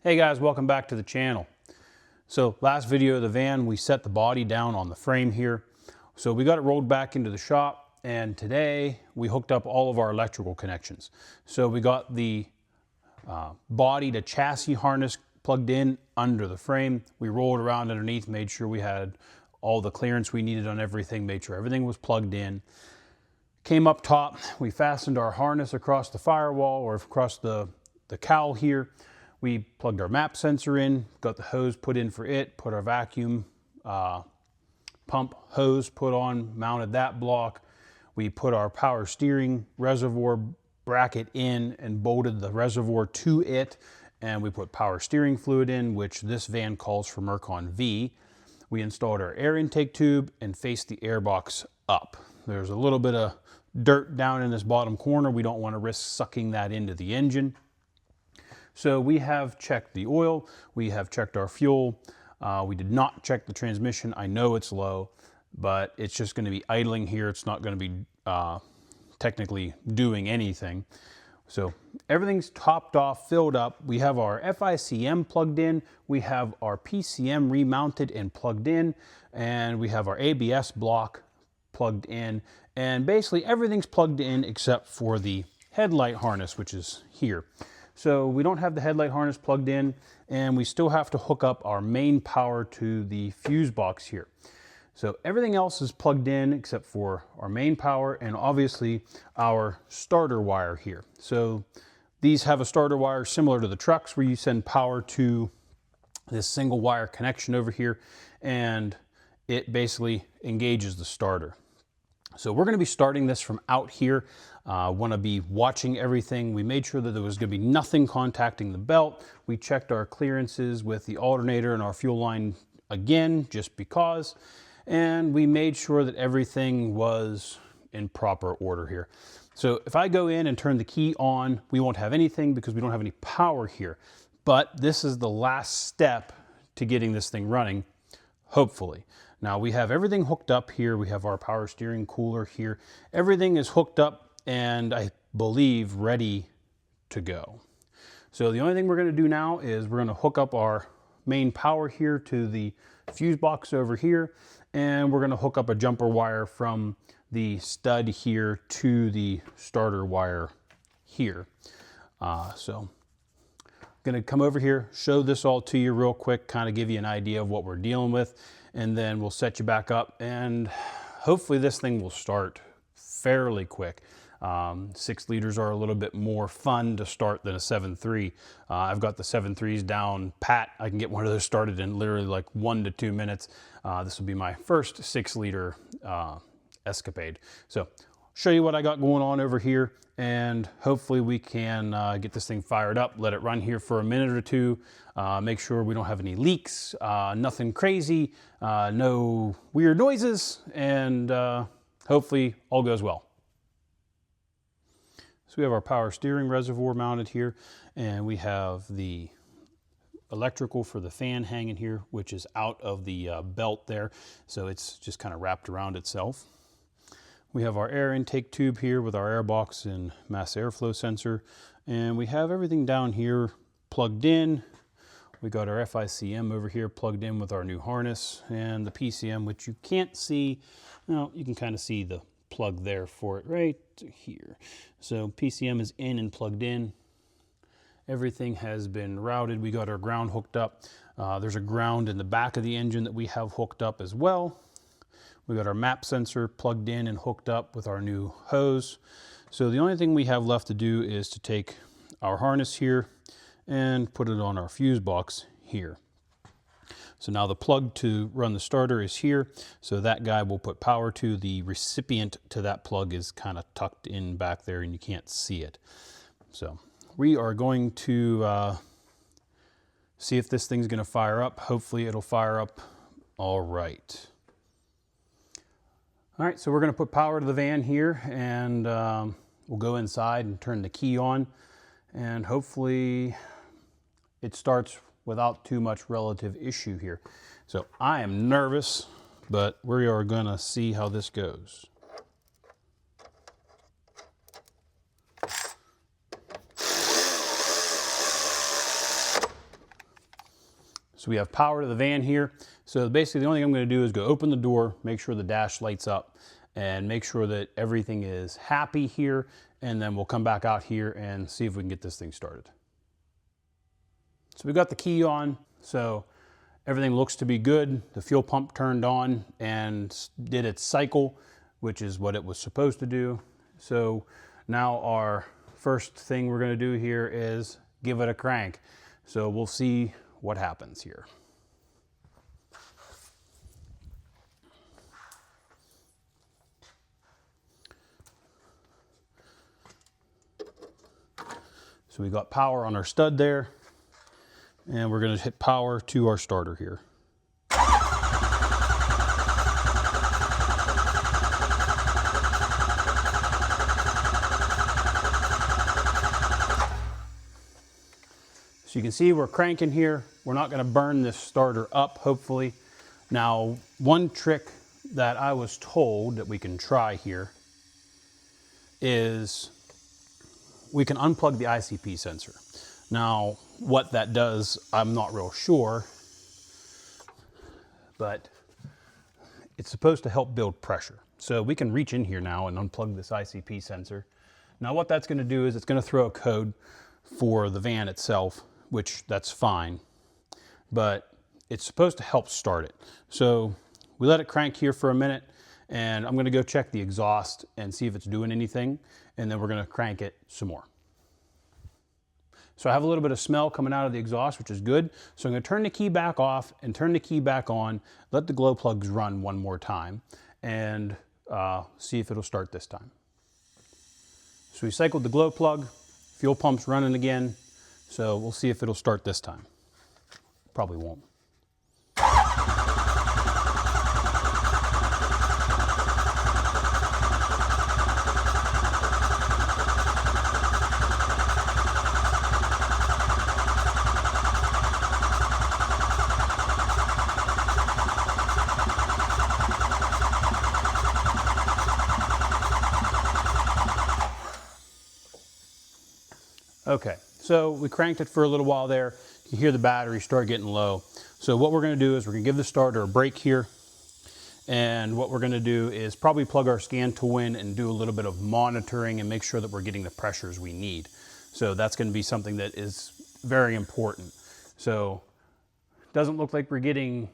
Hey guys, welcome back to the channel. So last video of the van, we set the body down on the frame here. So we got it rolled back into the shop, and today we hooked up all of our electrical connections. So we got the body to chassis harness plugged in under the frame. We rolled around underneath, made sure we had all the clearance we needed on everything, made sure everything was plugged in. Came up top, we fastened our harness across the firewall or across the cowl here. We plugged our map sensor in, got the hose put in for it, put our vacuum pump hose put on, mounted that block. We put our power steering reservoir bracket in and bolted the reservoir to it, and we put power steering fluid in, which this van calls for Mercon V. We installed our air intake tube and faced the air box up. There's a little bit of dirt down in this bottom corner. We don't want to risk sucking that into the engine. So we have checked the oil, we have checked our fuel, we did not check the transmission. I know it's low, but it's just going to be idling here. It's not going to be technically doing anything. So everything's topped off, filled up. We have our FICM plugged in, we have our PCM remounted and plugged in, and we have our ABS block plugged in, and basically everything's plugged in except for the headlight harness, which is here. So we don't have the headlight harness plugged in, and we still have to hook up our main power to the fuse box here. So everything else is plugged in except for our main power and obviously our starter wire here. So these have a starter wire similar to the trucks where you send power to this single wire connection over here, and it basically engages the starter. So we're going to be starting this from out here. Want to be watching everything. We made sure that there was going to be nothing contacting the belt. We checked our clearances with the alternator and our fuel line again, just because. And we made sure that everything was in proper order here. So if I go in and turn the key on, we won't have anything because we don't have any power here. But this is the last step to getting this thing running, hopefully. Now we have everything hooked up here. We have our power steering cooler here. Everything is hooked up and I believe ready to go. So the only thing we're going to do now is we're going to hook up our main power here to the fuse box over here, and we're going to hook up a jumper wire from the stud here to the starter wire here. So I'm going to come over here, show this all to you real quick, kind of give you an idea of what we're dealing with, and then we'll set you back up, and hopefully this thing will start fairly quick. 6 liters are a little bit more fun to start than a 7.3. I've got the 7.3s down pat. I can get one of those started in literally like 1 to 2 minutes. This will be my first 6-liter escapade. So show you what I got going on over here, and hopefully we can get this thing fired up, let it run here for a minute or two, make sure we don't have any leaks, nothing crazy, no weird noises, and hopefully all goes well. So we have our power steering reservoir mounted here, and we have the electrical for the fan hanging here, which is out of the belt there, so it's just kind of wrapped around itself. We have our air intake tube here with our air box and mass airflow sensor, and we have everything down here plugged in. We got our FICM over here plugged in with our new harness, and the PCM, which you can't see. Well, you can kind of see the plug there for it right here. So PCM is in and plugged in. Everything has been routed. We got our ground hooked up. There's a ground in the back of the engine that we have hooked up as well. We got our map sensor plugged in and hooked up with our new hose. So the only thing we have left to do is to take our harness here and put it on our fuse box here. So now the plug to run the starter is here. So that guy will put power to. The recipient to that plug is kind of tucked in back there and you can't see it. So we are going to see if this thing's going to fire up. Hopefully it'll fire up all right. All right, so we're going to put power to the van here, and we'll go inside and turn the key on, and hopefully it starts without too much relative issue here. So I am nervous, but we are going to see how this goes. So we have power to the van here. So basically the only thing I'm going to do is go open the door, make sure the dash lights up, and make sure that everything is happy here, and then we'll come back out here and see if we can get this thing started. So we got the key on, so everything looks to be good. The fuel pump turned on and did its cycle, which is what it was supposed to do. So now our first thing we're going to do here is give it a crank. So we'll see what happens here. So we got power on our stud there, and we're going to hit power to our starter here. So you can see we're cranking here. We're not going to burn this starter up, hopefully. Now, one trick that I was told that we can try here is we can unplug the ICP sensor. Now, what that does, I'm not real sure, but it's supposed to help build pressure. So we can reach in here now and unplug this ICP sensor. Now what that's going to do is it's going to throw a code for the van itself, which that's fine, but it's supposed to help start it. So we let it crank here for a minute, and I'm going to go check the exhaust and see if it's doing anything, and then we're going to crank it some more. So I have a little bit of smell coming out of the exhaust, which is good. So I'm going to turn the key back off and turn the key back on, let the glow plugs run one more time, and see if it'll start this time. So we cycled the glow plug, fuel pump's running again, so we'll see if it'll start this time. Probably won't. Okay, so we cranked it for a little while there. You hear the battery start getting low. So what we're going to do is we're going to give the starter a break here. And what we're going to do is probably plug our scan tool in and do a little bit of monitoring and make sure that we're getting the pressures we need. So that's going to be something that is very important. So it doesn't look like we're getting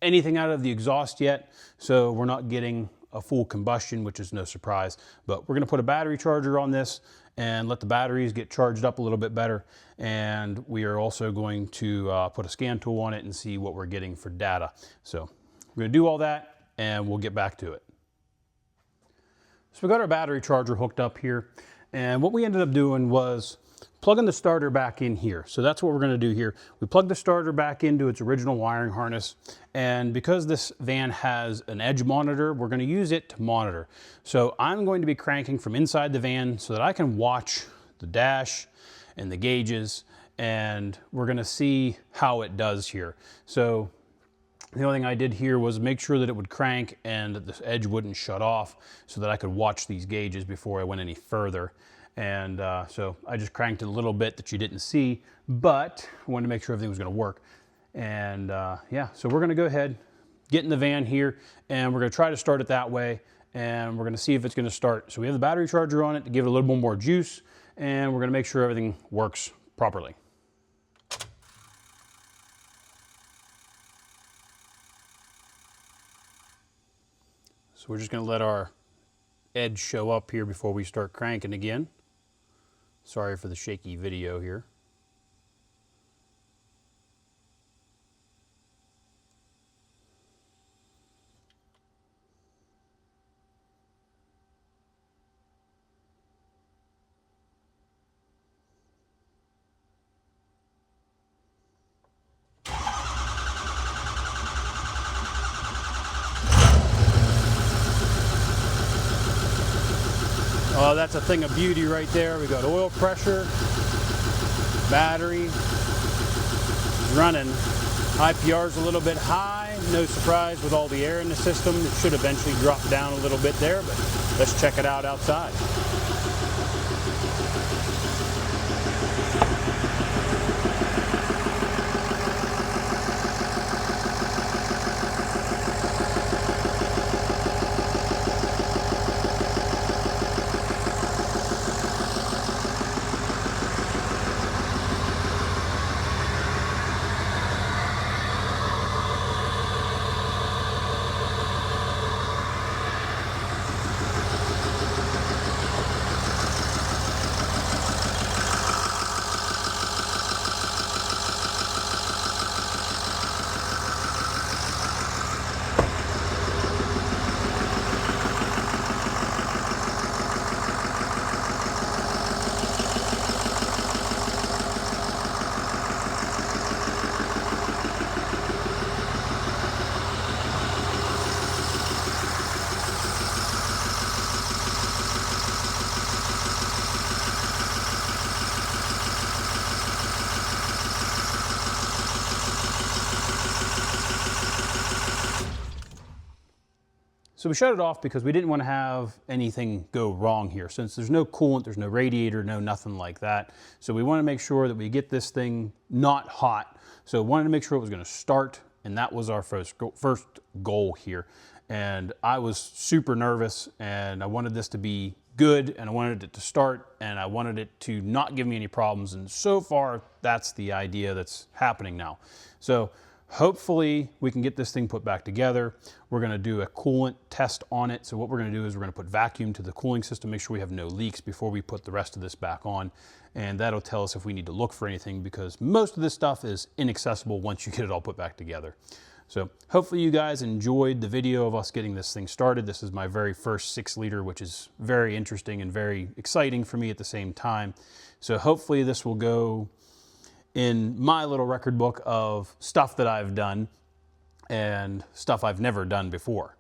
anything out of the exhaust yet. So we're not getting a full combustion, which is no surprise. But we're going to put a battery charger on this and let the batteries get charged up a little bit better. And we are also going to put a scan tool on it and see what we're getting for data. So we're going to do all that and we'll get back to it. So we got our battery charger hooked up here. And what we ended up doing was plugging the starter back in here. So that's what we're going to do here. We plug the starter back into its original wiring harness. And because this van has an edge monitor, we're going to use it to monitor. So I'm going to be cranking from inside the van so that I can watch the dash and the gauges, and we're going to see how it does here. So the only thing I did here was make sure that it would crank and that the edge wouldn't shut off so that I could watch these gauges before I went any further. And so I just cranked it a little bit that you didn't see, but I wanted to make sure everything was going to work. And yeah, so we're going to go ahead, get in the van here, and we're going to try to start it that way, and we're going to see if it's going to start. So we have the battery charger on it to give it a little bit more juice, and we're going to make sure everything works properly. So we're just going to let our edge show up here before we start cranking again. Sorry for the shaky video here. Oh, that's a thing of beauty right there. We got oil pressure, battery is running. IPR's a little bit high, no surprise with all the air in the system. It should eventually drop down a little bit there, but let's check it out outside. So we shut it off because we didn't want to have anything go wrong here. Since there's no coolant, there's no radiator, no nothing like that. So we want to make sure that we get this thing not hot. So we wanted to make sure it was going to start, and that was our first goal here. And I was super nervous, and I wanted this to be good, and I wanted it to start, and I wanted it to not give me any problems. And so far, that's the idea that's happening now. So hopefully we can get this thing put back together. We're gonna do a coolant test on it. So what we're gonna do is we're gonna put vacuum to the cooling system, make sure we have no leaks before we put the rest of this back on. And that'll tell us if we need to look for anything, because most of this stuff is inaccessible once you get it all put back together. So hopefully you guys enjoyed the video of us getting this thing started. This is my very first 6-liter, which is very interesting and very exciting for me at the same time. So hopefully this will go in my little record book of stuff that I've done and stuff I've never done before.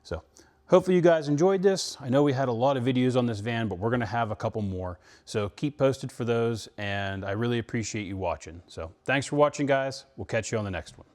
So hopefully you guys enjoyed this. I know we had a lot of videos on this van, but we're gonna have a couple more. So keep posted for those, and I really appreciate you watching. So thanks for watching, guys. We'll catch you on the next one.